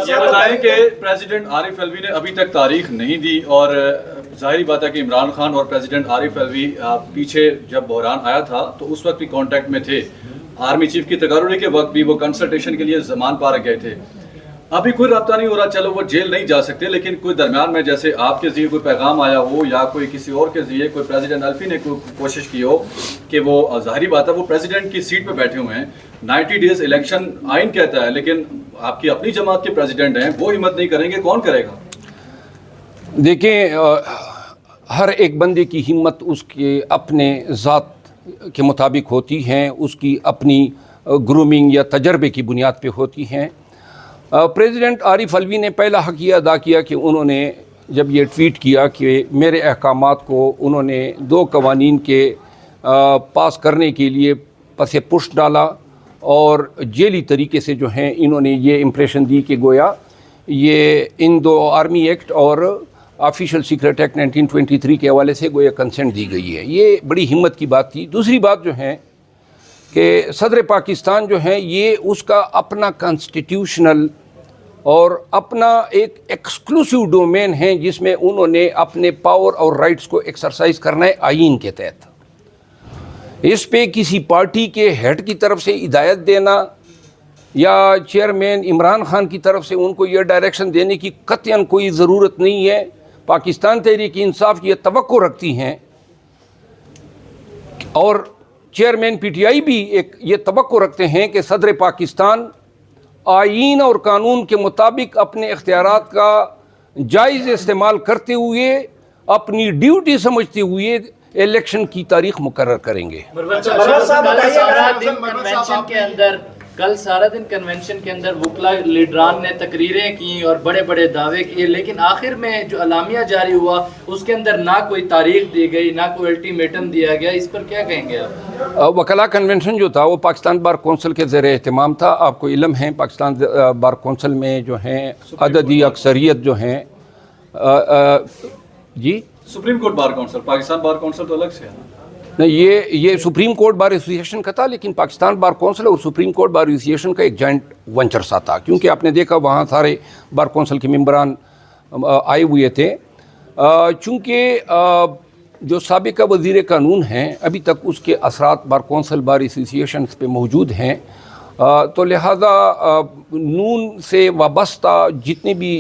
یہ بتائیں کہ پریزیڈنٹ عارف الوی نے ابھی تک تاریخ نہیں دی، اور ظاہری بات ہے کہ عمران خان اور پریزیڈنٹ عارف الوی پیچھے جب بحران آیا تھا تو اس وقت بھی کانٹیکٹ میں تھے، آرمی چیف کی تقرری کے وقت بھی وہ کنسلٹیشن کے لیے زمان پارک گئے تھے. ابھی کوئی رابطہ نہیں ہو رہا. چلو وہ جیل نہیں جا سکتے، لیکن کوئی درمیان میں جیسے آپ کے ذریعے کوئی پیغام آیا ہو یا کوئی کسی اور کے ذریعے کوئی پریزیڈنٹ الفی نے کوئی کوشش کی ہو کہ وہ ظاہری بات ہے وہ پریزیڈنٹ کی سیٹ پہ بیٹھے ہوئے ہیں، 90 ڈیز الیکشن آئین کہتا ہے، لیکن آپ کی اپنی جماعت کے پریزیڈنٹ ہیں، وہ ہمت نہیں کریں گے، کون کرے گا؟ دیکھیں، ہر ایک بندے کی ہمت اس کے اپنے ذات کے مطابق ہوتی ہیں، اس کی اپنی گرومنگ یا تجربے کی بنیاد پہ ہوتی ہیں. پریزیڈنٹ عارف الوی نے پہلا حق یہ ادا کیا کہ انہوں نے جب یہ ٹویٹ کیا کہ میرے احکامات کو انہوں نے 2 قوانین کے پاس کرنے کے لیے پس پشت ڈالا، اور جیلی طریقے سے جو ہیں انہوں نے یہ امپریشن دی کہ گویا یہ ان 2 آرمی ایکٹ اور آفیشیل سیکرٹ ایکٹ 1923 کے حوالے سے گویا کنسنٹ دی گئی ہے. یہ بڑی ہمت کی بات تھی. دوسری بات جو ہے کہ صدر پاکستان جو ہے یہ اس کا اپنا کانسٹیٹیوشنل اور اپنا ایک ایکسکلوسیو ڈومین ہے جس میں انہوں نے اپنے پاور اور رائٹس کو ایکسرسائز کرنا ہے آئین کے تحت. اس پہ کسی پارٹی کے ہیڈ کی طرف سے ہدایت دینا یا چیئرمین عمران خان کی طرف سے ان کو یہ ڈائریکشن دینے کی قطعاً کوئی ضرورت نہیں ہے. پاکستان تحریک انصاف کی یہ توقع رکھتی ہیں، اور چیئرمین پی ٹی آئی بھی ایک یہ توقع رکھتے ہیں کہ صدر پاکستان آئین اور قانون کے مطابق اپنے اختیارات کا جائز استعمال کرتے ہوئے اپنی ڈیوٹی سمجھتے ہوئے الیکشن کی تاریخ مقرر کریں گے. کل سارا دن کنونشن کے اندر وکلا لیڈران نے تقریریں کی اور بڑے بڑے دعوے کیے، لیکن آخر میں جو اعلامیہ جاری ہوا اس کے اندر نہ کوئی تاریخ دی گئی، نہ کوئی الٹیمیٹم دیا گیا. اس پر کیا کہیں گے آپ؟ وکلا کنونشن جو تھا وہ پاکستان بار کونسل کے زیر اہتمام تھا. آپ کو علم ہے پاکستان بار کونسل میں جو ہیں عددی اکثریت جو ہیں جی supreme court bar council, Pakistan bar council تو الگ سے ہے. نہیں، یہ سپریم کورٹ بار ایسوسیشن کا تھا، لیکن پاکستان بار کونسل اور سپریم کورٹ بار ایسوسیشن کا ایک جوائنٹ ونچر سا تھا، کیونکہ آپ نے دیکھا وہاں سارے بار کونسل کے ممبران آئے ہوئے تھے. چونکہ جو سابقہ وزیر قانون ہیں ابھی تک اس کے اثرات بار کونسل بار ایسوسیشن پہ موجود ہیں، تو لہذا نون سے وابستہ جتنے بھی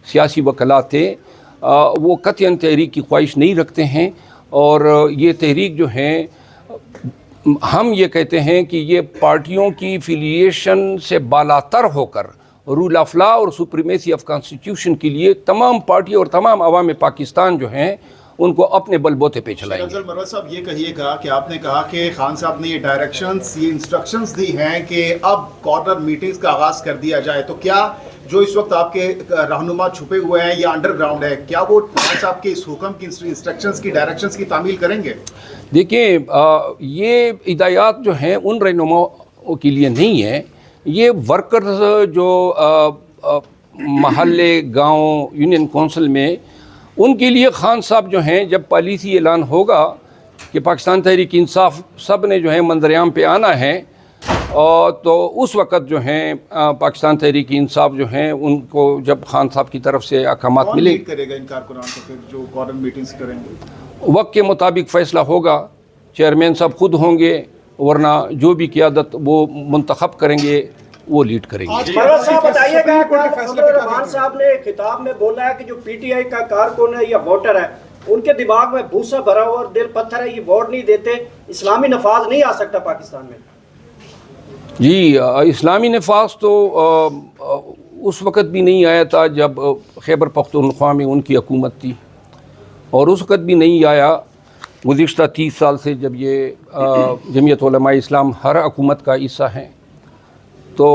سیاسی وکلاء تھے وہ قطعاً تحریک کی خواہش نہیں رکھتے ہیں. اور یہ تحریک جو ہیں ہم یہ کہتے ہیں کہ یہ پارٹیوں کی فیلیشن سے بالاتر ہو کر رول آف لا اور سپریمیسی آف کانسٹیٹیوشن کے لیے تمام پارٹی اور تمام عوام پاکستان جو ہیں ان کو اپنے بل بوتے پہ چلائیں گے. افضل مروت صاحب، یہ کہیے گا کہ آپ نے کہا کہ خان صاحب نے یہ ڈائریکشنز، یہ انسٹرکشنز دی ہیں کہ اب کارنر میٹنگز کا آغاز کر دیا جائے، تو کیا جو اس وقت آپ کے رہنما چھپے ہوئے ہیں یا انڈر گراؤنڈ ہے، کیا وہ خان صاحب کے اس حکم کی انسٹرکشنز کی ڈائریکشنز کی تعمیل کریں گے؟ دیکھیں، یہ ہدایات جو ہیں ان رہنماؤں کے لیے نہیں ہیں، یہ ورکرز جو محلے، گاؤں، یونین کونسل میں، ان کے لیے خان صاحب جو ہیں جب پالیسی اعلان ہوگا کہ پاکستان تحریک انصاف سب نے جو ہے منظر عام پہ آنا ہے، تو اس وقت جو ہیں پاکستان تحریک انصاف جو ہیں ان کو جب خان صاحب کی طرف سے احکامات ملیں، کون لیڈ کرے گا ان کارکنان کو پھر جو کارنر میٹنگز کریں گے؟ وقت کے مطابق فیصلہ ہوگا. چیئرمین صاحب خود ہوں گے، ورنہ جو بھی قیادت وہ منتخب کریں گے وہ لیڈ کریں گے. مروت صاحب بتائیے گا کہ رحمان صاحب نے خطاب میں بولا ہے کہ جو پی ٹی آئی کا کارکن ہے یا ووٹر ہے ان کے دماغ میں بھوسا بھرا ہوا اور دل پتھر ہے، یہ ووٹ نہیں دیتے، اسلامی نفاذ نہیں آ سکتا پاکستان میں. جی، اسلامی نفاذ تو اس وقت بھی نہیں آیا تھا جب خیبر پختونخوا میں ان کی حکومت تھی، اور اس وقت بھی نہیں آیا گزشتہ 30 سال سے جب یہ جمعیت علماء اسلام ہر حکومت کا حصہ ہیں. تو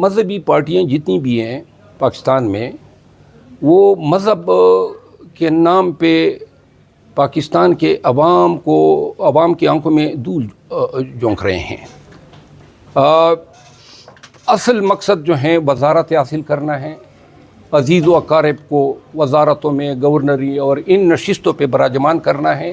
مذہبی پارٹیاں جتنی بھی ہیں پاکستان میں وہ مذہب کے نام پہ پاکستان کے عوام کی آنکھوں میں دھول جھونک رہے ہیں. اصل مقصد جو ہیں وزارت حاصل کرنا ہے، عزیز و اقارب کو وزارتوں میں، گورنری اور ان نشستوں پہ براجمان کرنا ہے،